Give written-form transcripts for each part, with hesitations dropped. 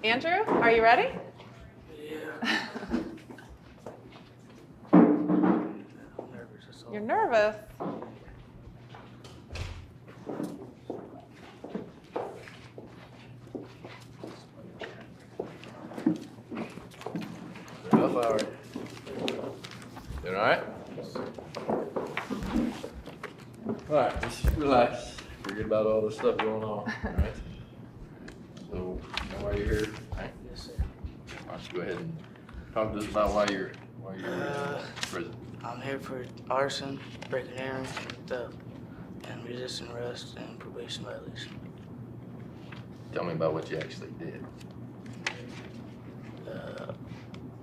Andrew, are you ready? Yeah. You're nervous. Enough hour. Doing all right? All right, just relax. Forget about all the stuff going on, all right? So, you know why you're here, right? Yes, sir. Why don't you go ahead and talk to us about why you're in prison? I'm here for arson, breaking and entering, and theft, and resisting arrest and probation violation. Tell me about what you actually did.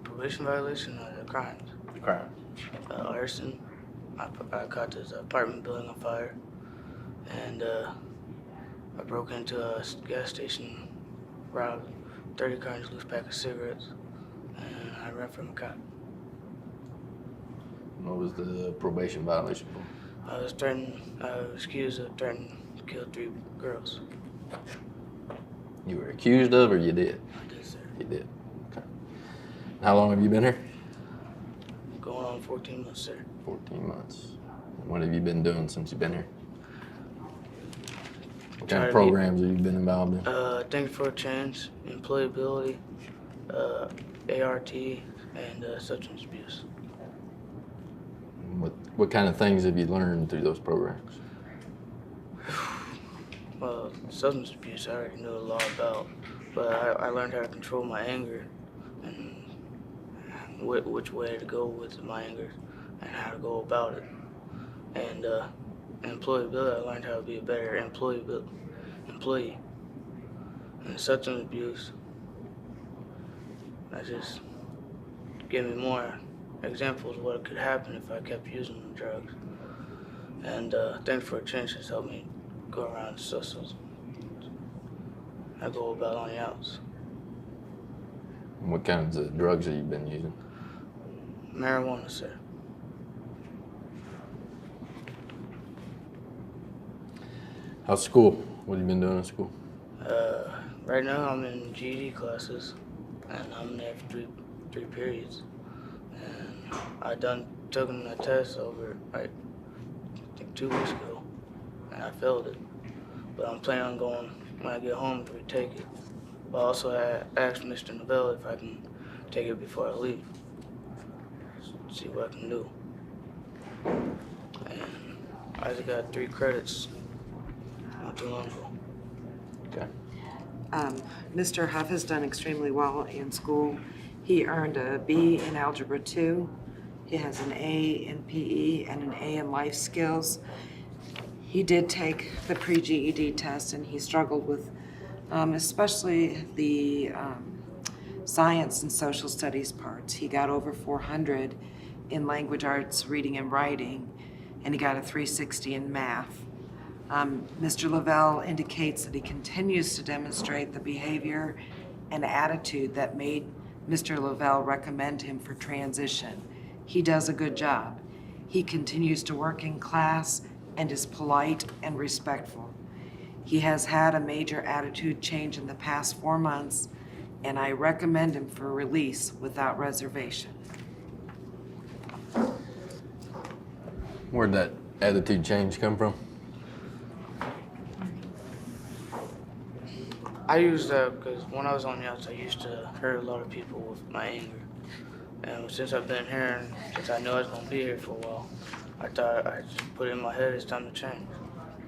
Probation violation are the crimes. The crime. Arson, I caught this apartment building on fire, and I broke into a gas station, robbed 30 cartons loose pack of cigarettes, and I ran from a cop. What was the probation violation for? I was accused of threatening to kill 3 girls. You were accused of, or you did? I did, sir. You did. Okay. How long have you been here? Going on 14 months, sir. 14 months. And what have you been doing since you've been here? What kind of programs have you been involved in? Thank you for a chance, employability, ART, and substance abuse. What kind of things have you learned through those programs? Well, substance abuse I already knew a lot about, but I learned how to control my anger and which way to go with my anger and how to go about it. And employability, I learned how to be a better employee. And substance abuse, that just gave me more examples of what could happen if I kept using the drugs. And thanks for a chance has helped me go around socials. I go about on the outs. What kinds of drugs have you been using? Marijuana, sir. How's school? What have you been doing in school? Right now I'm in GED classes, and I'm there for three periods. And I took a test over, I think 2 weeks ago, and I failed it. But I'm planning on going when I get home to retake it. But also I asked Mr. Novell if I can take it before I leave. See what I can do. And I just got 3 credits not too long ago. Okay. Mr. Huff has done extremely well in school. He earned a B in Algebra 2. He has an A in PE and an A in life skills. He did take the pre-GED test and he struggled with especially the science and social studies parts. He got over 400 in language arts, reading and writing, and he got a 360 in math. Mr. Lavelle indicates that he continues to demonstrate the behavior and attitude that made Mr. Lavelle recommend him for transition. He does a good job. He continues to work in class and is polite and respectful. He has had a major attitude change in the past 4 months, and I recommend him for release without reservation. Where'd that attitude change come from? I used that because when I was on the outs, I used to hurt a lot of people with my anger. And since I've been here, and since I knew I was going to be here for a while, I thought I just put it in my head it's time to change.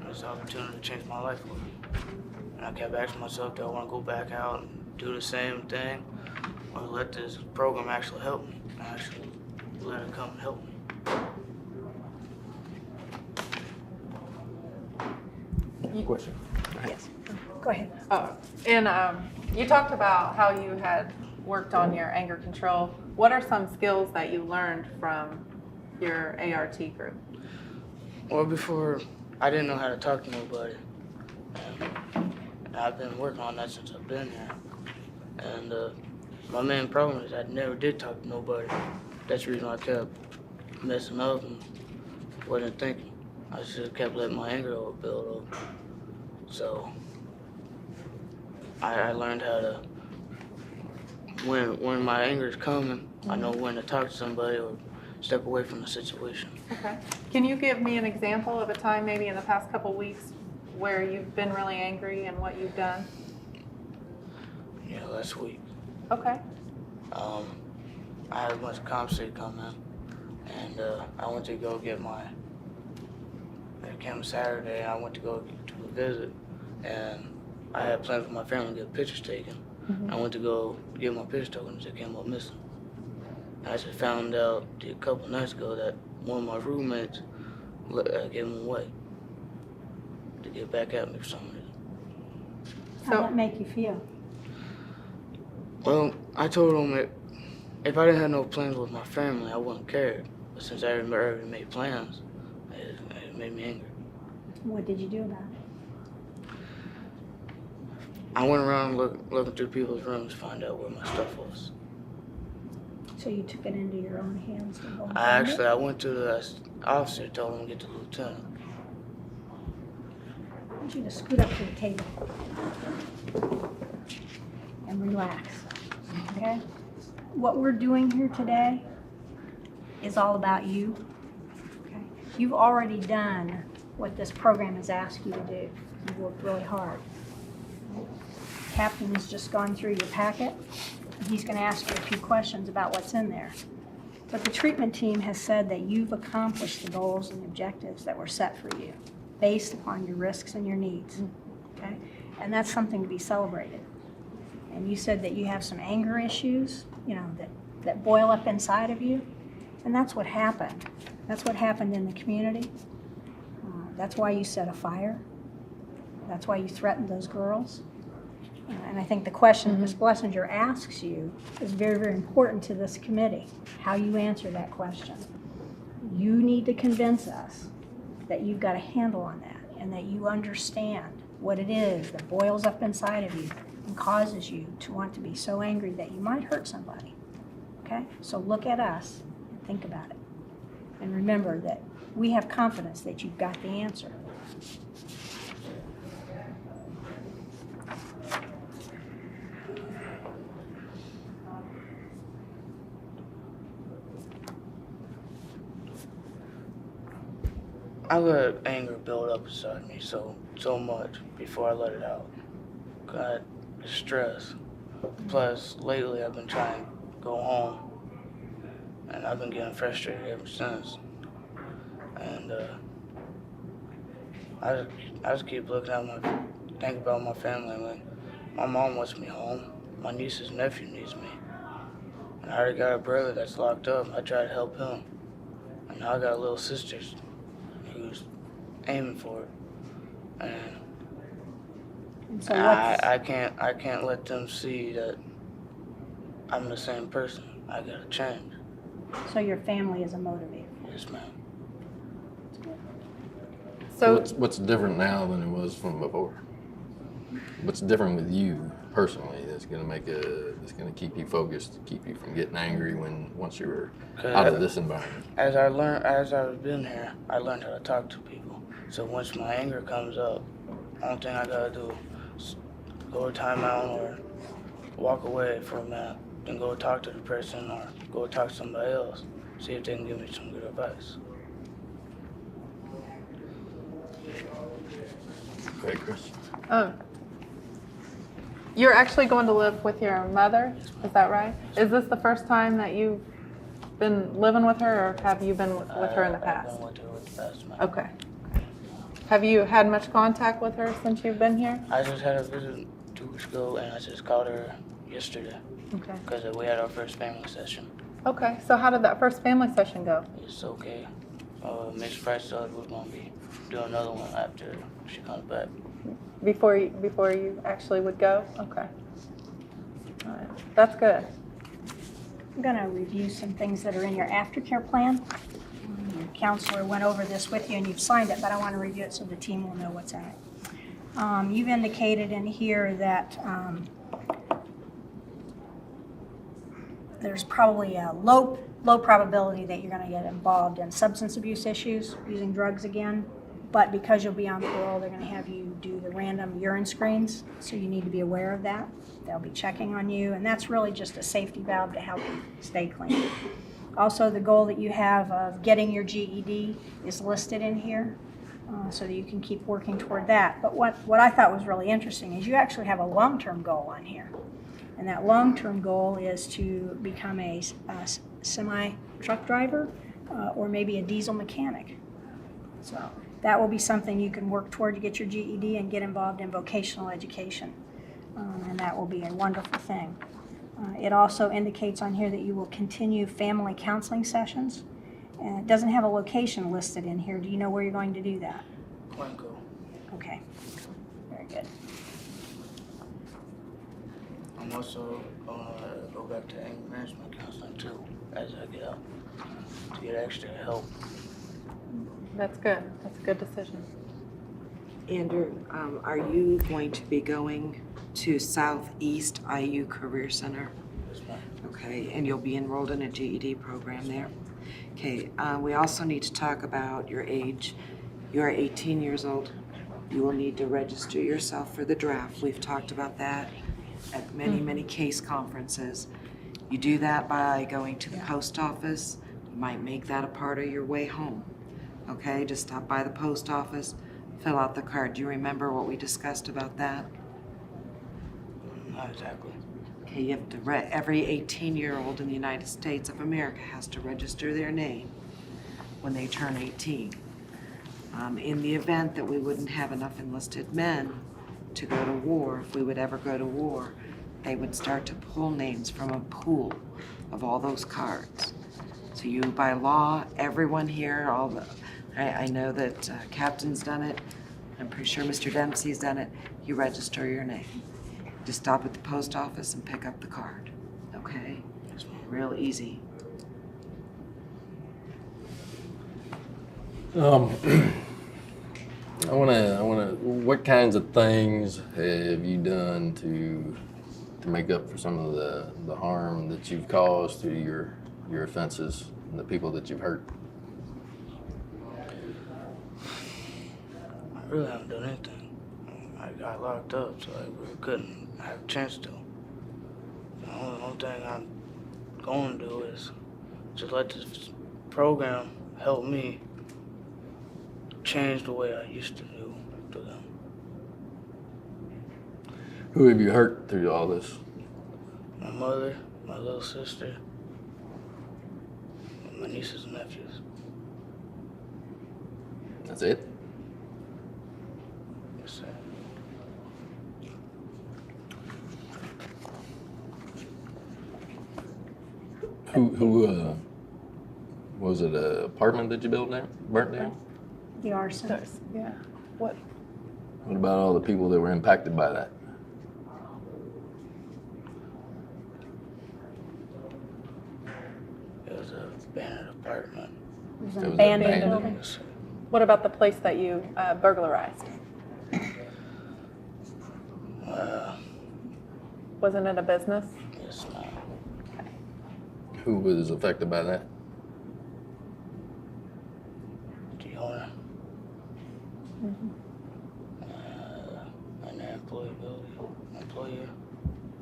And it's an opportunity to change my life. And I kept asking myself, do I want to go back out and do the same thing, or let this program actually help me? Actually let it come and help me. Question. Yes. Go ahead. And you talked about how you had worked on your anger control. What are some skills that you learned from your ART group? Well, before, I didn't know how to talk to nobody. And I've been working on that since I've been here. And my main problem is I never did talk to nobody. That's the reason I kept messing up and wasn't thinking. I just kept letting my anger build up. So I learned how to when my anger is coming, I know when to talk to somebody or step away from the situation. Okay. Can you give me an example of a time maybe in the past couple weeks where you've been really angry and what you've done? Yeah, last week. Okay. I had a bunch of comp city come in, and I went to go get it came Saturday, and I went to go to a visit, and I had planned for my family to get pictures taken. Mm-hmm. I went to go get my picture taken, and it came up missing. And I just found out a couple nights ago that one of my roommates gave him away to get back at me for some reason. How'd that make you feel? Well, I told him that if I didn't have no plans with my family, I wouldn't care. But since I already made plans, it made me angry. What did you do about it? I went around looking through people's rooms to find out where my stuff was. So you took it into your own hands to go and I find it? went to the officer, told him to get to the lieutenant. I want you to scoot up to the table and relax, okay? What we're doing here today is all about you, okay? You've already done what this program has asked you to do. You've worked really hard. Captain has just gone through your packet. He's going to ask you a few questions about what's in there. But the treatment team has said that you've accomplished the goals and objectives that were set for you based upon your risks and your needs, okay? And that's something to be celebrated. And you said that you have some anger issues, that boil up inside of you, and that's what happened. That's what happened in the community. That's why you set a fire. That's why you threatened those girls. And I think the question Ms. Blessinger asks you is very, very important to this committee, how you answer that question. You need to convince us that you've got a handle on that and that you understand what it is that boils up inside of you and causes you to want to be so angry that you might hurt somebody, okay? So look at us and think about it. And remember that we have confidence that you've got the answer. I let anger build up inside me so much before I let it out. Got stress. Plus, lately I've been trying to go home, and I've been getting frustrated ever since. And I just keep looking at think about my family. Like, my mom wants me home. My niece's nephew needs me. And I already got a brother that's locked up. I try to help him. And now I got little sisters who's aiming for it, and So I can't let them see that I'm the same person. I gotta change. So your family is a motivator. Yes, ma'am. So What's different now than it was from before? What's different with you personally that's gonna keep you focused, keep you from getting angry once you're out of this environment? As I've been here, I learned how to talk to people. So once my anger comes up, the only thing I gotta do is go to timeout or walk away for a minute, then go talk to the person or go talk to somebody else, see if they can give me some good advice. Okay, Chris. you're actually going to live with your mother, is that right? Is this the first time that you've been living with her, or have you been with her in the past? I've been with her in the past, ma'am. Okay. Have you had much contact with her since you've been here? I just had a visit 2 weeks ago, and I just called her yesterday Okay. because we had our first family session. Okay, so how did that first family session go? It's okay. Miss Price said we're gonna be doing another one after she comes back. Before you actually would go? Okay. All right. That's good. I'm going to review some things that are in your aftercare plan. Your counselor went over this with you and you've signed it, but I want to review it so the team will know what's in it. You've indicated in here that there's probably a low probability that you're going to get involved in substance abuse issues, using drugs again. But because you'll be on parole, they're going to have you do the random urine screens, so you need to be aware of that. They'll be checking on you, and that's really just a safety valve to help you stay clean. Also, the goal that you have of getting your GED is listed in here, so that you can keep working toward that. But what I thought was really interesting is you actually have a long-term goal on here. And that long-term goal is to become a semi-truck driver or maybe a diesel mechanic. So that will be something you can work toward to get your GED and get involved in vocational education. And that will be a wonderful thing. It also indicates on here that you will continue family counseling sessions. And it doesn't have a location listed in here. Do you know where you're going to do that? Quanco. Okay, very good. I'm also gonna go back to anger management counseling too, as I get out, to get extra help. That's good. That's a good decision. Andrew, are you going to be going to Southeast IU Career Center? Yes, ma'am. Okay, and you'll be enrolled in a GED program there? Okay, we also need to talk about your age. You are 18 years old. You will need to register yourself for the draft. We've talked about that at many case conferences. You do that by going to the post office. You might make that a part of your way home. Okay, just stop by the post office, fill out the card. Do you remember what we discussed about that? Not exactly. Okay, you have to every 18-year-old in the United States of America has to register their name when they turn 18. In the event that we wouldn't have enough enlisted men to go to war, if we would ever go to war, they would start to pull names from a pool of all those cards. So you, by law, everyone here, I know that Captain's done it. I'm pretty sure Mr. Dempsey's done it. You register your name. Just stop at the post office and pick up the card, okay? Yes, ma'am. Real easy. What kinds of things have you done to make up for some of the harm that you've caused through your offenses and the people that you've hurt? I really haven't done anything. I got locked up, so I really couldn't have a chance to. The only thing I'm going to do is just let this program help me change the way I used to do to them. Who have you hurt through all this? My mother, my little sister, and my nieces and nephews. That's it? Yes, sir. Who was it an apartment that you burnt down? The arson. Yeah. What? What about all the people that were impacted by that? It was an abandoned apartment. It was It an was abandoned abandoned. building. Yes, sir. What about the place that you burglarized? Wasn't it a business? Yes, ma'am. Who was affected by that? The owner. And the employer.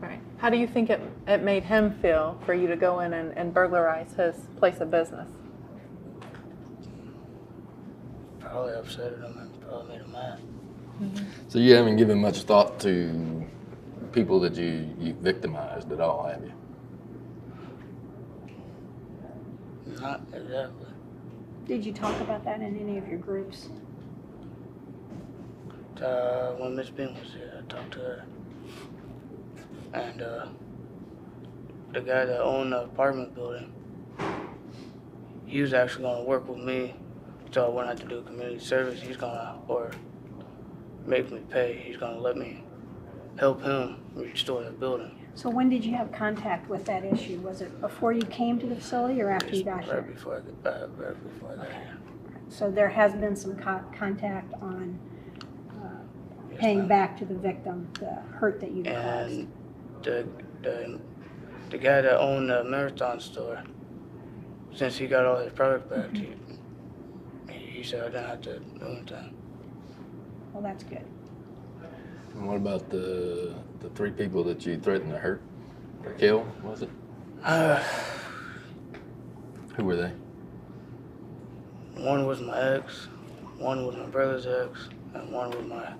Right. How do you think it made him feel for you to go in and burglarize his place of business? Probably upset him and probably made him mad. So you haven't given much thought to people that you victimized at all, have you? Not exactly. Did you talk about that in any of your groups? When Miss Bean was here, I talked to her. And the guy that owned the apartment building, he was actually going to work with me so I wouldn't have to do community service. He's going to, or make me pay. He's going to let me help him restore the building. So when did you have contact with that issue? Was it before you came to the facility or after you got Right here? before I got here. So there has been some contact on Yes, paying ma'am. back to the victim the hurt that you caused. And the guy that owned the marathon store, since he got all his product back, he you said, I didn't have to do anything. Well, that's good. And what about the 3 people that you threatened to hurt or kill, was it? Who were they? One was my ex, one was my brother's ex, and one was my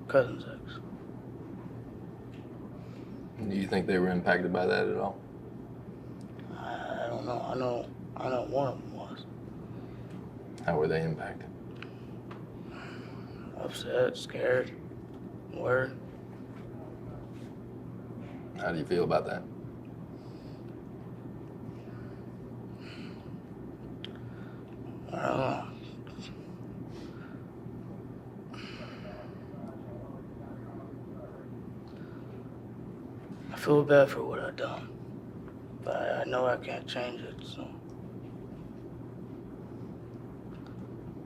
cousin's ex. Do you think they were impacted by that at all? I don't know. I know one of them was. How were they impacted? Upset, scared, worried. How do you feel about that? I don't know. I feel bad for what I done, but I know I can't change it, so.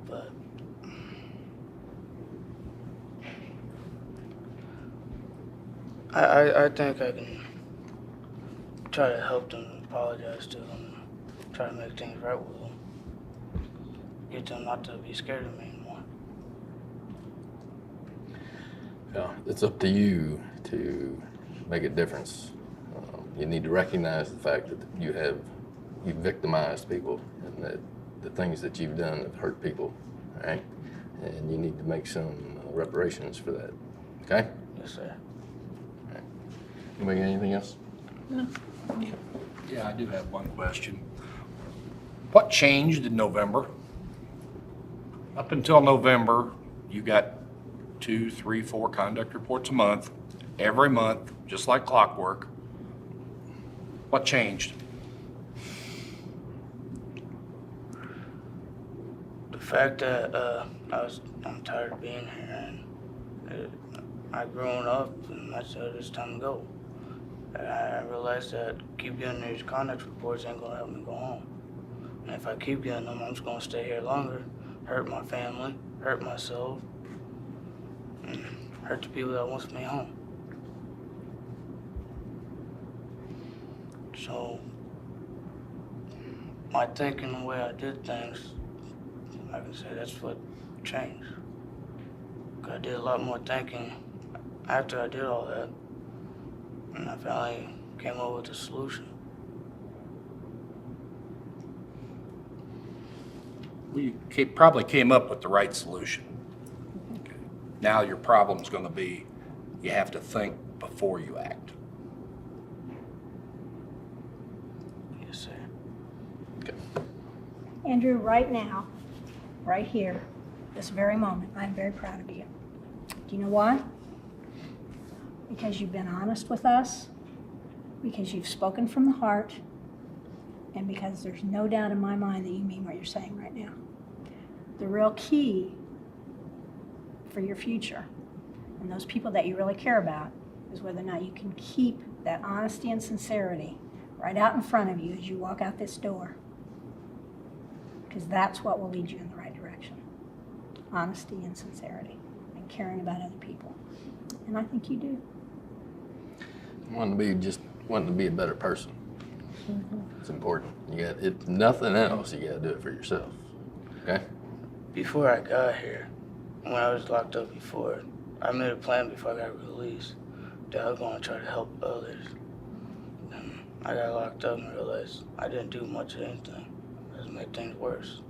But I think I can try to help them, apologize to them, try to make things right with them. Get them not to be scared of me anymore. Yeah, it's up to you to make a difference. You need to recognize the fact that you've victimized people and that the things that you've done have hurt people, all right? And you need to make some reparations for that, okay? Yes, sir. All right. You make anything else? Yeah, I do have one question. What changed in November? Up until November, you got 2, 3, 4 conduct reports a month, every month, just like clockwork. What changed? The fact that I'm tired of being here, and I've grown up, and I said it's time to go. And I realized that keep getting these conduct reports ain't gonna help me go home. And if I keep getting them, I'm just gonna stay here longer, hurt my family, hurt myself, and hurt the people that wants me home. So my thinking, the way I did things, I can say that's what changed. 'Cause I did a lot more thinking after I did all that, and I finally came up with a solution. We probably came up with the right solution. Okay. Now your problem's gonna be, you have to think before you act. Yes, sir. Okay. Andrew, right now, right here, this very moment, I'm very proud of you. Do you know why? Because you've been honest with us, because you've spoken from the heart, and because there's no doubt in my mind that you mean what you're saying right now. The real key for your future and those people that you really care about is whether or not you can keep that honesty and sincerity right out in front of you as you walk out this door. Because that's what will lead you in the right direction. Honesty and sincerity and caring about other people. And I think you do. Wanting to be a better person. It's important. If nothing else, you got to do it for yourself. Okay? Before I got here, when I was locked up before, I made a plan before I got released that I was going to try to help others. And I got locked up and realized I didn't do much of anything. I just made things worse.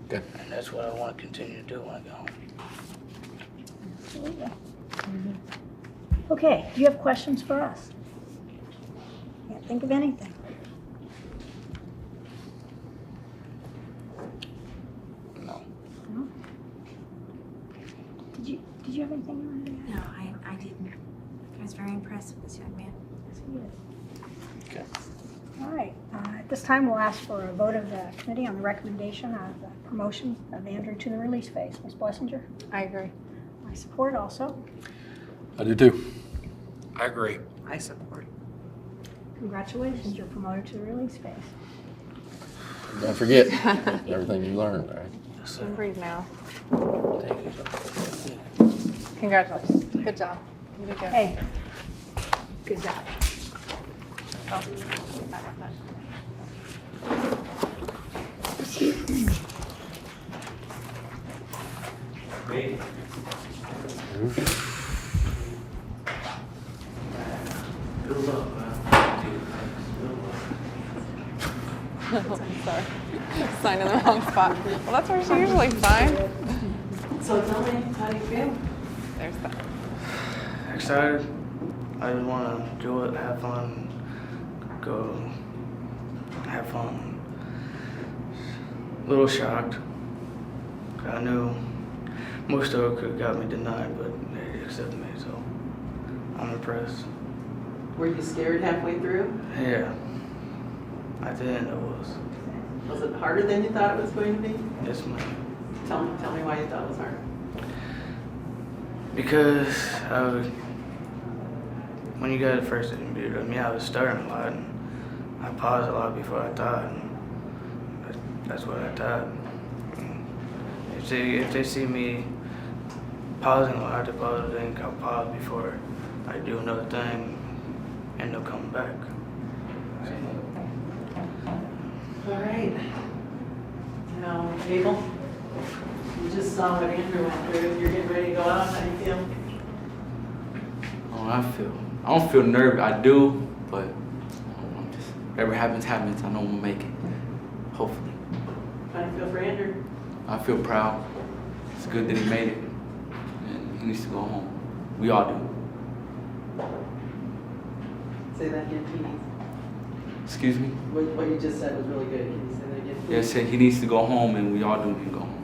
Okay. And that's what I want to continue to do when I get home. Absolutely. Okay, do you have questions for us? Can't think of anything. No. No? Did you have anything you wanted to add? No, I didn't. I was very impressed with this young man. Yes, you did. Okay. All right, at this time, we'll ask for a vote of the committee on the recommendation of the promotion of Andrew to the release phase. Ms. Blessinger? I agree. I support also. I do too. I agree. I support. Congratulations, you're promoted to the release phase. Don't forget everything you learned, all right? Yes, You can sir. breathe now. Thank you. Congratulations. Good job. You did good. Hey, good job. Oh. Good luck, man. I'm sorry. Signed in the wrong spot. Well, that's where she usually signs. So tell me, how do you feel? There's that. Excited. I just want to do it, have fun, go have fun. A little shocked. I knew most of it could have got me denied, but they accepted me, so I'm impressed. Were you scared halfway through? Yeah, at the end it was. Was it harder than you thought it was going to be? Yes, ma'am. Tell me why you thought it was hard. Because when you got the first interview, I was stuttering a lot, and I paused a lot before I thought. And that's what I thought. If they see me pausing a lot, they probably think I'll pause before I do another thing, and they'll come back. All right. Now, Abel, you just saw what Andrew went through. You're getting ready to go out. How do you feel? I don't feel nervous. I do, but I'm just, whatever happens, happens. I know I'm gonna make it. Hopefully. How do you feel for Andrew? I feel proud. It's good that he made it, and he needs to go home. We all do. Say that again, please. Excuse me? What you just said was really good. Can you say that again, please? Yeah, I said he needs to go home, and we all do need to go home.